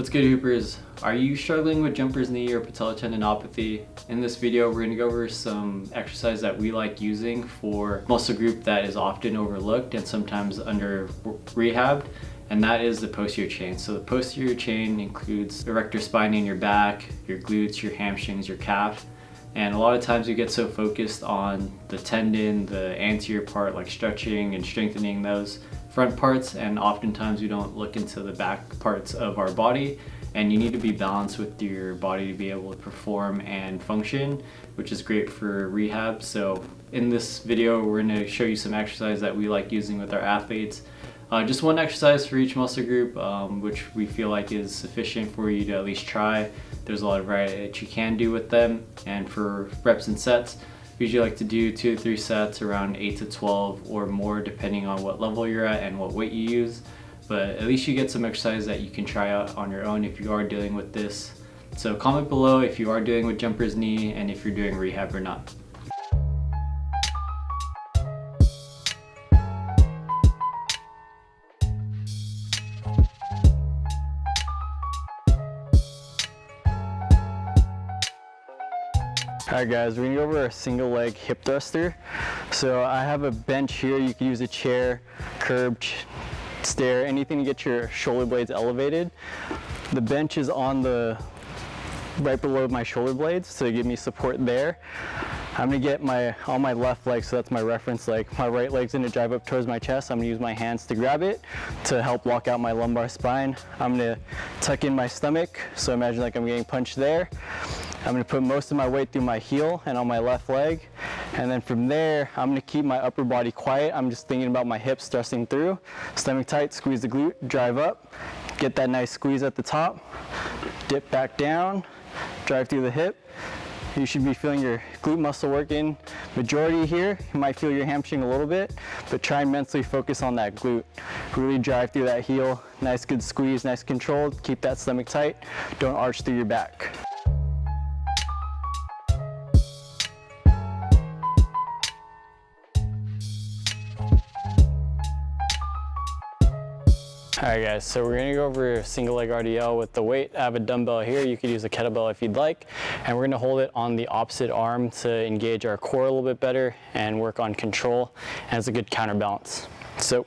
What's good, Hoopers? Are you struggling with jumper's knee or patella tendinopathy? In this video, we're going to go over some exercise that we like using for muscle group that is often overlooked and sometimes under rehabbed, and that is the posterior chain. So the posterior chain includes erector spine in your back, your glutes, your hamstrings, your calf. And a lot of times we get so focused on the tendon, the anterior part, like stretching and strengthening those front parts, and oftentimes we don't look into the back parts of our body, and you need to be balanced with your body to be able to perform and function, which is great for rehab. So in this video, we're going to show you some exercise that we like using with our athletes. Just one exercise for each muscle group, which we feel like is sufficient for you to at least try. There's a lot of variety that you can do with them, and for reps and sets, we usually like to do 2 to 3 sets around 8 to 12 or more, depending on what level you're at and what weight you use. But at least you get some exercise that you can try out on your own if you are dealing with this. So comment below if you are dealing with jumper's knee and if you're doing rehab or not. Alright guys, we're gonna go over a single leg hip thruster. So I have a bench here. You can use a chair, curb, stair, anything to get your shoulder blades elevated. The bench is on the right below my shoulder blades, so give me support there. I'm gonna get on my left leg, so that's my reference leg. My right leg's gonna drive up towards my chest. I'm gonna use my hands to grab it to help lock out my lumbar spine. I'm gonna tuck in my stomach, so imagine like I'm getting punched there. I'm gonna put most of my weight through my heel and on my left leg. And then from there, I'm gonna keep my upper body quiet. I'm just thinking about my hips thrusting through. Stomach tight, squeeze the glute, drive up. Get that nice squeeze at the top. Dip back down, drive through the hip. You should be feeling your glute muscle working. Majority here, you might feel your hamstring a little bit, but try and mentally focus on that glute. Really drive through that heel. Nice good squeeze, nice controlled. Keep that stomach tight. Don't arch through your back. Alright guys, so we're going to go over a single leg RDL with the weight. I have a dumbbell here. You could use a kettlebell if you'd like. And we're going to hold it on the opposite arm to engage our core a little bit better and work on control. And it's a good counterbalance. So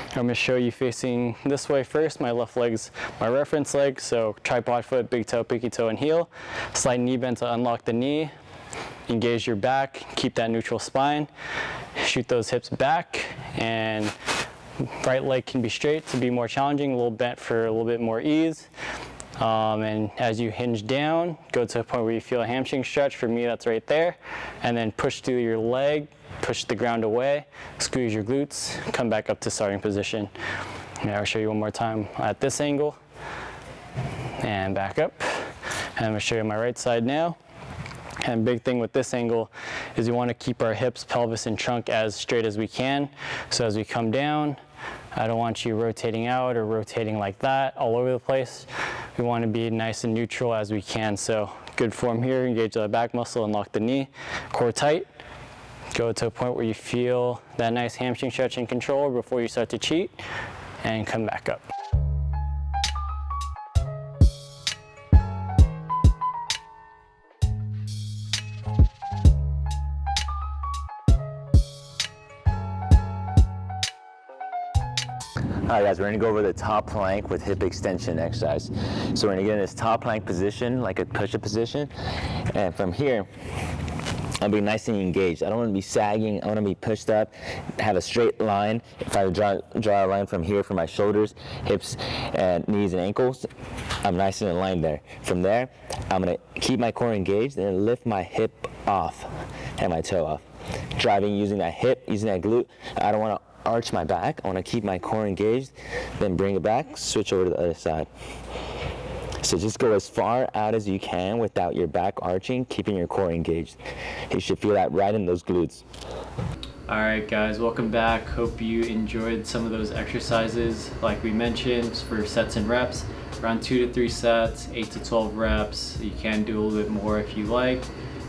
I'm going to show you facing this way first. My left leg's my reference leg. So tripod foot, big toe, pinky toe, and heel. Slight knee bend to unlock the knee. Engage your back. Keep that neutral spine. Shoot those hips back, and right leg can be straight to be more challenging, a little bent for a little bit more ease. And as you hinge down, go to a point where you feel a hamstring stretch. For me, that's right there. And then push through your leg, push the ground away, squeeze your glutes, come back up to starting position. And I'll show you one more time at this angle. And back up. And I'm gonna show you my right side now. And big thing with this angle is we want to keep our hips, pelvis, and trunk as straight as we can. So as we come down, I don't want you rotating out or rotating like that all over the place. We want to be nice and neutral as we can. So good form here, engage the back muscle and lock the knee, core tight. Go to a point where you feel that nice hamstring stretch and control before you start to cheat, and come back up. Alright guys, we're going to go over the top plank with hip extension exercise. So we're going to get in this top plank position, like a push-up position, and from here, I'll be nice and engaged. I don't want to be sagging, I want to be pushed up, have a straight line. If I draw a line from here for my shoulders, hips, and knees and ankles, I'm nice and in line there. From there, I'm going to keep my core engaged and lift my hip off and my toe off. Driving using that hip, using that glute. I don't want to arch my back. I want to keep my core engaged, then bring it back, switch over to the other side. So just go as far out as you can without your back arching, keeping your core engaged. You should feel that right in those glutes. Alright guys, welcome back. Hope you enjoyed some of those exercises like we mentioned for sets and reps. Around 2 to 3 sets, 8 to 12 reps. You can do a little bit more if you like.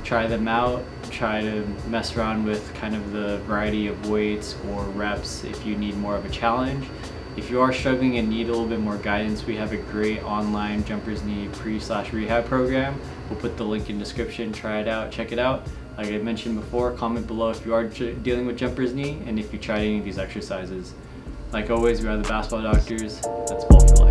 Try them out. Try to mess around with kind of the variety of weights or reps if you need more of a challenge. If you are struggling and need a little bit more guidance, we have a great online jumpers knee pre/rehab program. We'll put the link in the description. Try it out, check it out. Like I mentioned before, comment below if you are dealing with jumpers knee and if you tried any of these exercises. Like always, we are the basketball doctors. That's ball for life.